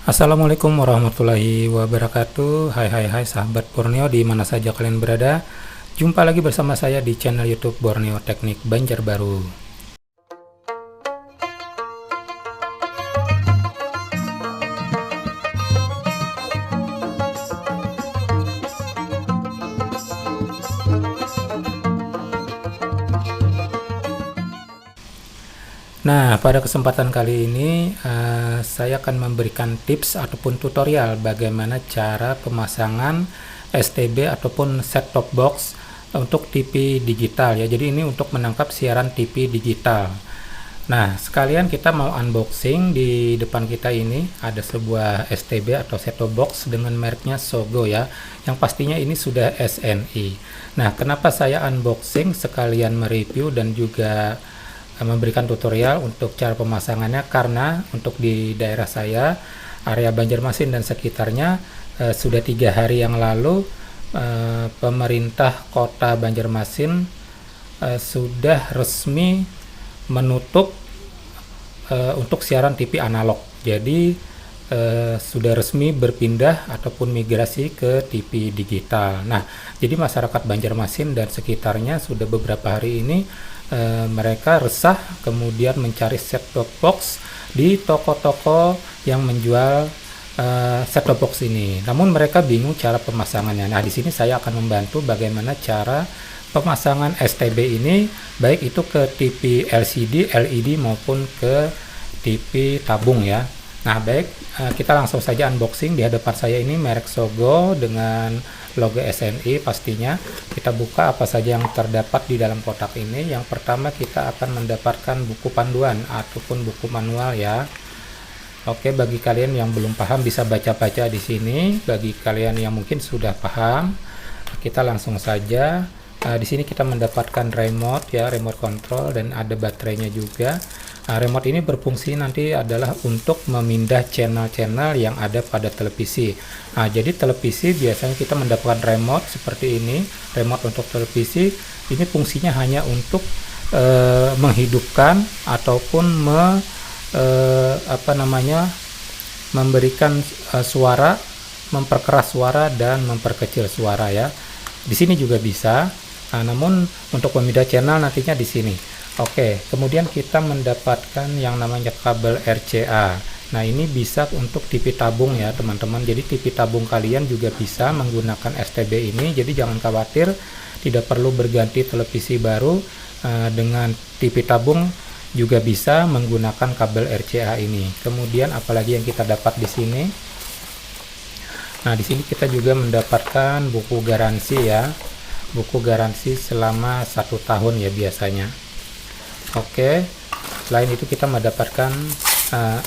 Assalamualaikum warahmatullahi wabarakatuh. Hai sahabat Borneo di mana saja kalian berada. Jumpa lagi bersama saya di channel YouTube Borneo Teknik Banjarbaru. Nah, pada kesempatan kali ini saya akan memberikan tips ataupun tutorial bagaimana cara pemasangan STB ataupun set-top box untuk TV digital ya. Jadi ini untuk menangkap siaran TV digital. Nah, sekalian kita mau unboxing. Di depan kita ini ada sebuah STB atau set-top box dengan mereknya Sogo ya. Yang pastinya ini sudah SNI. Nah, kenapa saya unboxing sekalian mereview dan juga memberikan tutorial untuk cara pemasangannya, karena untuk di daerah saya, area Banjarmasin dan sekitarnya, sudah 3 hari yang lalu pemerintah kota Banjarmasin sudah resmi menutup untuk siaran TV analog. Jadi sudah resmi berpindah ataupun migrasi ke TV digital. Nah, jadi masyarakat Banjarmasin dan sekitarnya sudah beberapa hari ini mereka resah, kemudian mencari set-top box di toko-toko yang menjual set-top box ini. Namun mereka bingung cara pemasangannya. Nah, di sini saya akan membantu bagaimana cara pemasangan STB ini, baik itu ke TV LCD, LED maupun ke TV tabung ya. Nah, baik, kita langsung saja unboxing. Di hadapan saya ini merek Sogo dengan logo SNI pastinya. Kita buka apa saja yang terdapat di dalam kotak ini. Yang pertama kita akan mendapatkan buku panduan ataupun buku manual ya. Oke, bagi kalian yang belum paham bisa baca-baca di sini. Bagi kalian yang mungkin sudah paham, kita langsung saja. Di sini kita mendapatkan remote ya, remote control, dan ada baterainya juga. Remote ini berfungsi nanti adalah untuk memindah channel-channel yang ada pada televisi. Jadi televisi biasanya kita mendapatkan remote seperti ini, remote untuk televisi. Ini fungsinya hanya untuk menghidupkan ataupun memberikan suara, memperkeras suara dan memperkecil suara ya. Di sini juga bisa. Namun untuk memindah channel nantinya di sini. Oke, kemudian kita mendapatkan yang namanya kabel RCA. Nah, ini bisa untuk TV tabung ya, teman-teman. Jadi TV tabung kalian juga bisa menggunakan STB ini. Jadi jangan khawatir, tidak perlu berganti televisi baru. Dengan TV tabung juga bisa menggunakan kabel RCA ini. Kemudian apalagi yang kita dapat di sini? Nah, di sini kita juga mendapatkan buku garansi ya. Buku garansi selama 1 tahun ya biasanya. Oke, selain itu kita mendapatkan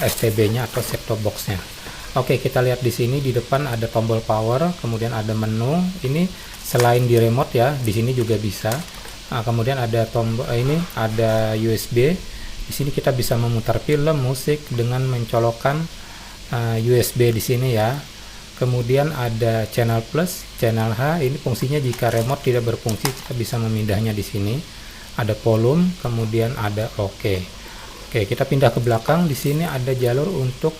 STB-nya atau set-top box-nya. Oke, kita lihat di sini di depan ada tombol power, kemudian ada menu. Ini selain di remote ya, di sini juga bisa. Kemudian ada tombol ini, ada USB. Di sini kita bisa memutar film, musik dengan mencolokkan USB di sini ya. Kemudian ada channel plus, channel H. Ini fungsinya jika remote tidak berfungsi, kita bisa memindahnya di sini. Ada volume, kemudian ada OK. Oke, kita pindah ke belakang. Di sini ada jalur untuk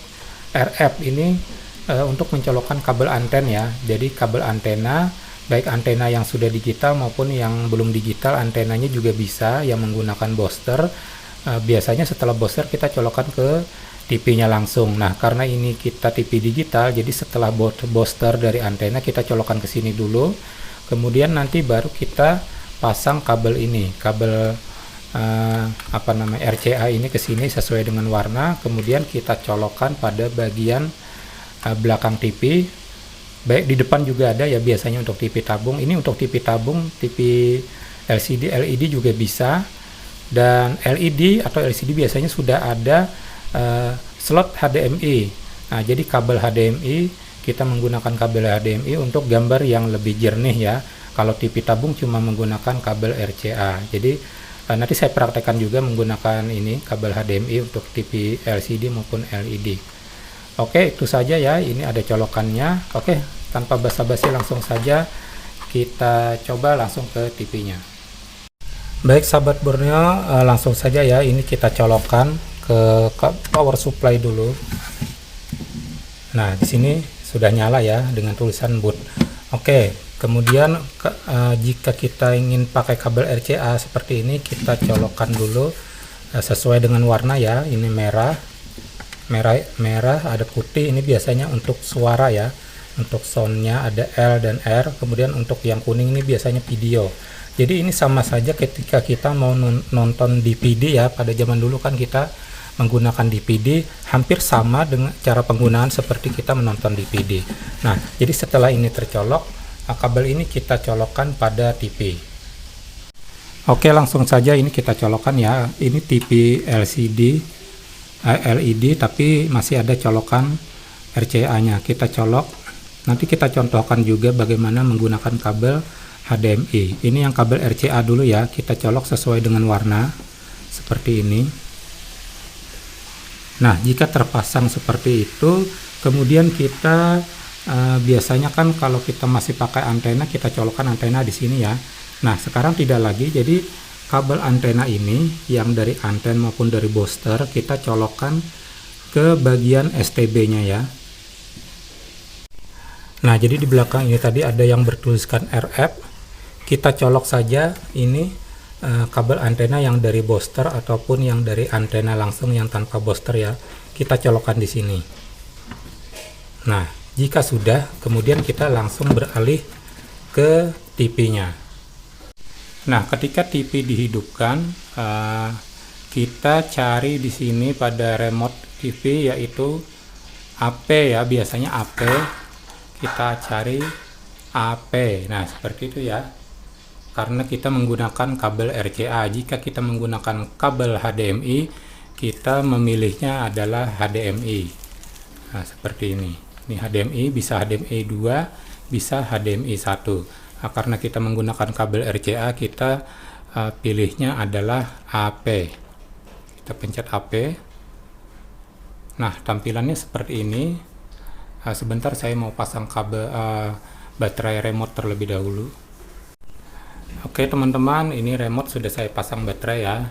RF. Ini untuk mencolokkan kabel anten ya. Jadi kabel antena, baik antena yang sudah digital maupun yang belum digital, antenanya juga bisa yang menggunakan booster. Biasanya setelah booster kita colokkan ke TV-nya langsung. Nah, karena ini kita TV digital, jadi setelah booster dari antena kita colokkan ke sini dulu. Kemudian nanti baru kita pasang kabel ini, kabel RCA ini ke sini sesuai dengan warna. Kemudian kita colokkan pada bagian belakang TV. Baik di depan juga ada ya, biasanya untuk TV tabung. Ini untuk TV tabung, TV LCD, LED juga bisa. Dan LED atau LCD biasanya sudah ada slot HDMI. Nah, jadi kabel HDMI, kita menggunakan kabel HDMI untuk gambar yang lebih jernih ya. Kalau TV tabung cuma menggunakan kabel RCA. Jadi nanti saya praktekkan juga menggunakan ini kabel HDMI untuk TV LCD maupun LED. Oke, itu saja ya. Ini ada colokannya. Oke, tanpa basa-basi langsung saja kita coba langsung ke TV-nya. Baik sahabat Borneo, langsung saja ya. Ini kita colokkan ke power supply dulu. Nah, di sini sudah nyala ya dengan tulisan boot. Oke, kemudian jika kita ingin pakai kabel RCA seperti ini, kita colokkan dulu sesuai dengan warna ya. Ini merah, ada putih. Ini biasanya untuk suara ya. Untuk soundnya ada L dan R. Kemudian untuk yang kuning ini biasanya video. Jadi ini sama saja ketika kita mau nonton DVD ya. Pada zaman dulu kan kita menggunakan DVD, hampir sama dengan cara penggunaan seperti kita menonton DVD. Nah, jadi setelah ini tercolok, kabel ini kita colokkan pada TV. Oke, langsung saja ini kita colokkan ya. Ini TV LED, tapi masih ada colokan RCA-nya. Kita colok. Nanti kita contohkan juga bagaimana menggunakan kabel HDMI. Ini yang kabel RCA dulu ya. Kita colok sesuai dengan warna seperti ini. Nah, jika terpasang seperti itu, kemudian kita biasanya kan kalau kita masih pakai antena, kita colokkan antena di sini ya. Nah, sekarang tidak lagi. Jadi kabel antena ini yang dari anten maupun dari booster kita colokkan ke bagian STB-nya ya. Nah, jadi di belakang ini tadi ada yang bertuliskan RF. Kita colok saja ini kabel antena yang dari booster ataupun yang dari antena langsung yang tanpa booster ya, kita colokkan di sini. Nah, jika sudah, kemudian kita langsung beralih ke TV-nya. Nah, ketika TV dihidupkan, kita cari di sini pada remote TV yaitu AP ya, biasanya AP. Kita cari AP. Nah, seperti itu ya. Karena kita menggunakan kabel RCA. Jika kita menggunakan kabel HDMI, kita memilihnya adalah HDMI. Nah, seperti ini. Ini HDMI, bisa HDMI 2, bisa HDMI 1. Nah, karena kita menggunakan kabel RCA, kita pilihnya adalah AP. Kita pencet AP. Nah, tampilannya seperti ini. Sebentar saya mau pasang kabel baterai remote terlebih dahulu. Oke teman-teman, ini remote sudah saya pasang baterai ya.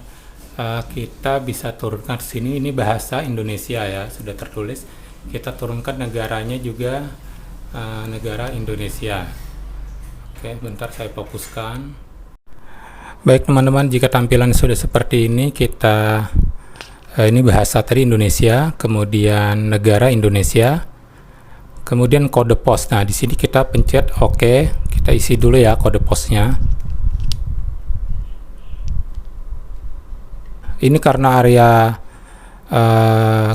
Kita bisa turunkan ke sini, ini bahasa Indonesia ya, sudah tertulis. Kita turunkan negaranya juga negara Indonesia. Oke, bentar saya fokuskan. Baik teman-teman, jika tampilan sudah seperti ini, kita ini bahasa tadi Indonesia, kemudian negara Indonesia, kemudian kode pos. Nah, di sini kita pencet OK. Kita isi dulu ya kode posnya. Ini karena area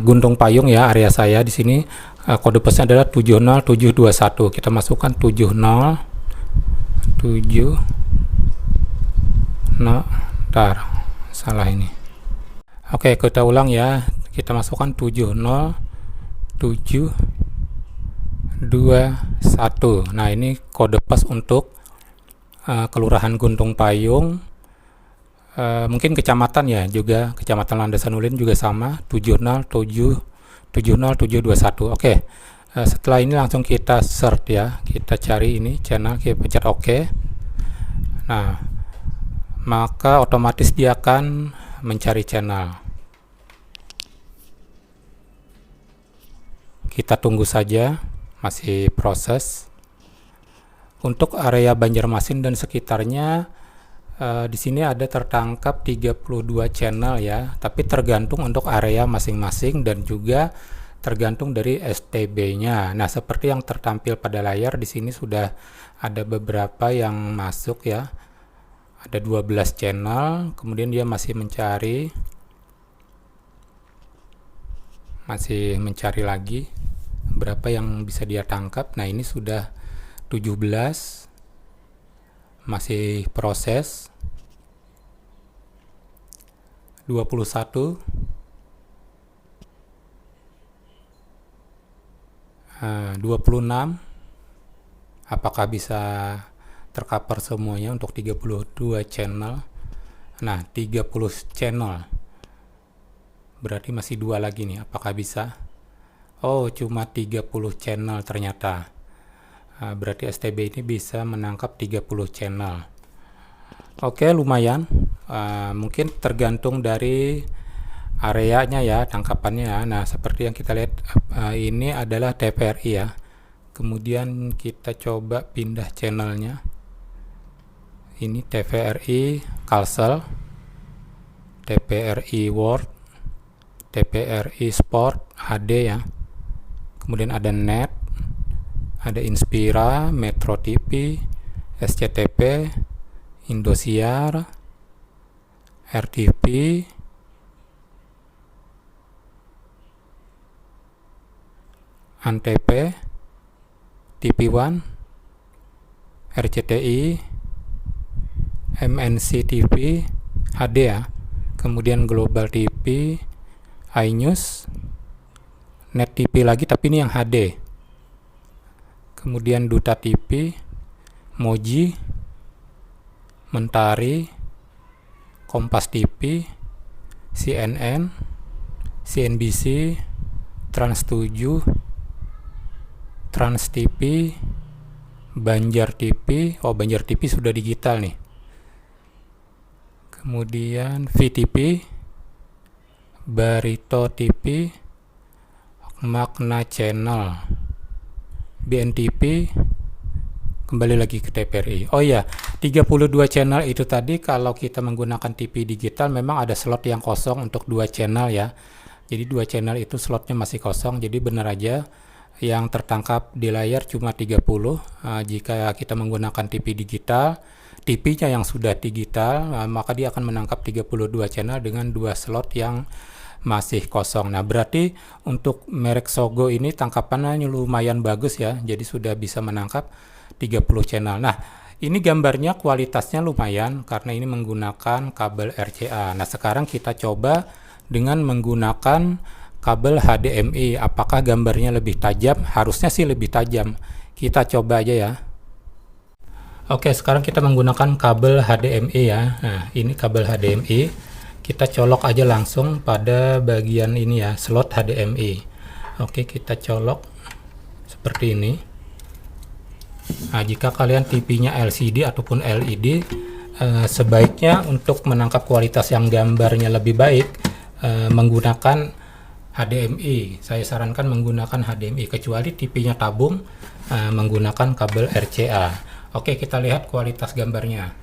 Guntung Payung ya, area saya di sini kode posnya adalah 70721. Kita masukkan 707. Nah, bentar, salah ini. Oke, kita ulang ya. Kita masukkan 70721. Nah, ini kode pos untuk Kelurahan Guntung Payung. Mungkin kecamatan ya, juga Kecamatan Landasan Ulin juga sama, 70721. Oke. Setelah ini langsung kita search ya, kita cari ini channel, kita pencet OK. Nah, maka otomatis dia akan mencari channel. Kita tunggu saja, masih proses. Untuk area Banjarmasin dan sekitarnya, di sini ada tertangkap 32 channel ya, tapi tergantung untuk area masing-masing dan juga tergantung dari STB-nya. Nah, seperti yang tertampil pada layar di sini sudah ada beberapa yang masuk ya. Ada 12 channel, kemudian dia masih mencari lagi berapa yang bisa dia tangkap. Nah, ini sudah 17, masih proses. 21, 26. Apakah bisa tercover semuanya untuk 32 channel? Nah, 30 channel. Berarti masih 2 lagi nih. Apakah bisa? Oh, cuma 30 channel ternyata. Berarti STB ini bisa menangkap 30 channel. Oke, lumayan. Mungkin tergantung dari areanya ya, tangkapannya ya. Nah, seperti yang kita lihat ini adalah TVRI ya. Kemudian kita coba pindah channelnya. Ini TVRI Kalsel, TVRI World, TVRI Sport HD ya. Kemudian ada Net, ada Inspira, Metro TV, SCTV, Indosiar, RTV, Antv, TV One, RCTI, MNC TV HD ya. Kemudian Global TV, iNews, Net TV lagi tapi ini yang HD. Kemudian Duta TV, Moji, Mentari, Kompas TV, CNN, CNBC, Trans 7, Trans TV, Banjar TV. Oh, Banjar TV sudah digital nih. Kemudian VTV, Barito TV, Magna Channel, BNTV, kembali lagi ke TVRI. Oh ya, 32 channel itu tadi kalau kita menggunakan TV digital memang ada slot yang kosong untuk 2 channel ya. Jadi 2 channel itu slotnya masih kosong, jadi benar aja yang tertangkap di layar cuma 30. Jika kita menggunakan TV digital, TV-nya yang sudah digital, maka dia akan menangkap 32 channel dengan 2 slot yang masih kosong. Nah, berarti untuk merek Sogo ini tangkapannya lumayan bagus ya. Jadi sudah bisa menangkap 30 channel. Nah, ini gambarnya kualitasnya lumayan karena ini menggunakan kabel RCA. Nah, sekarang kita coba dengan menggunakan kabel HDMI. Apakah gambarnya lebih tajam? Harusnya sih lebih tajam. Kita coba aja ya. Oke, sekarang kita menggunakan kabel HDMI ya. Nah, ini kabel HDMI. Kita colok aja langsung pada bagian ini ya, slot HDMI. Oke, kita colok seperti ini. Nah, jika kalian TV-nya LCD ataupun LED, sebaiknya untuk menangkap kualitas yang gambarnya lebih baik, menggunakan HDMI. Saya sarankan menggunakan HDMI, kecuali TV-nya tabung, menggunakan kabel RCA. Oke, kita lihat kualitas gambarnya.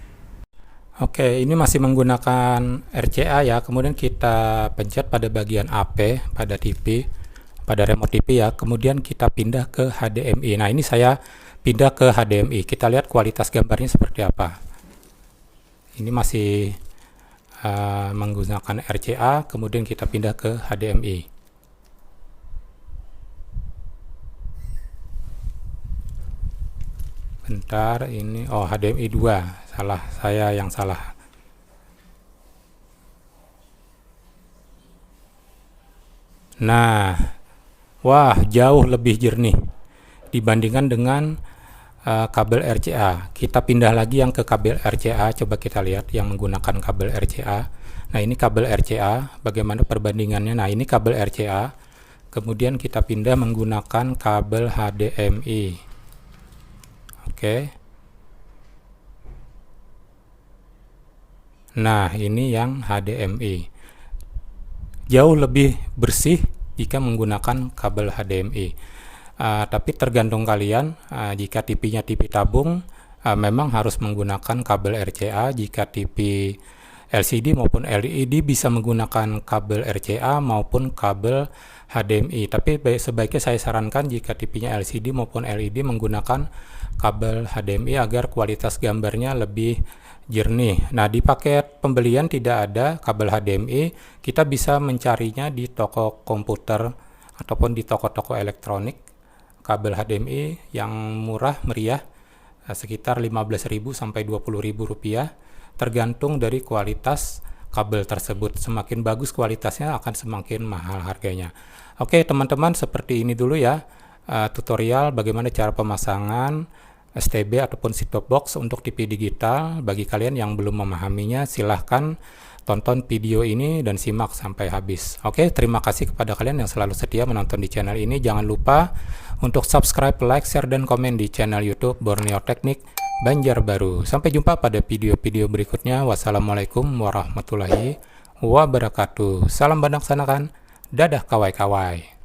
Oke, ini masih menggunakan RCA ya. Kemudian kita pencet pada bagian AP pada TV, pada remote TV ya. Kemudian kita pindah ke HDMI. Nah, ini saya pindah ke HDMI. Kita lihat kualitas gambarnya seperti apa. Ini masih menggunakan RCA, kemudian kita pindah ke HDMI. Bentar, ini HDMI 2. Salah, saya yang salah. Nah, wah, jauh lebih jernih dibandingkan dengan kabel RCA. Kita pindah lagi yang ke kabel RCA. Coba kita lihat yang menggunakan kabel RCA. Nah, ini kabel RCA, bagaimana perbandingannya? Nah, ini kabel RCA. Kemudian kita pindah menggunakan kabel HDMI. Oke. Nah, ini yang HDMI. Jauh lebih bersih jika menggunakan kabel HDMI. Tapi tergantung kalian, jika TV-nya TV tabung, memang harus menggunakan kabel RCA. Jika TV LCD maupun LED bisa menggunakan kabel RCA maupun kabel HDMI. Tapi sebaiknya saya sarankan jika TV-nya LCD maupun LED menggunakan kabel HDMI agar kualitas gambarnya lebih jernih. Nah, di paket pembelian tidak ada kabel HDMI. Kita bisa mencarinya di toko komputer ataupun di toko-toko elektronik. Kabel HDMI yang murah meriah sekitar 15.000 sampai 20.000 rupiah, tergantung dari kualitas kabel tersebut. Semakin bagus kualitasnya akan semakin mahal harganya. Oke teman-teman, seperti ini dulu ya tutorial bagaimana cara pemasangan STB ataupun set-top box untuk TV digital. Bagi kalian yang belum memahaminya, silahkan tonton video ini dan simak sampai habis. Oke, terima kasih kepada kalian yang selalu setia menonton di channel ini. Jangan lupa untuk subscribe, like, share, dan komen di channel YouTube Borneo Teknik Banjarbaru. Sampai jumpa pada video-video berikutnya. Wassalamualaikum warahmatullahi wabarakatuh. Salam Badak Sanakan. Dadah kawai-kawai.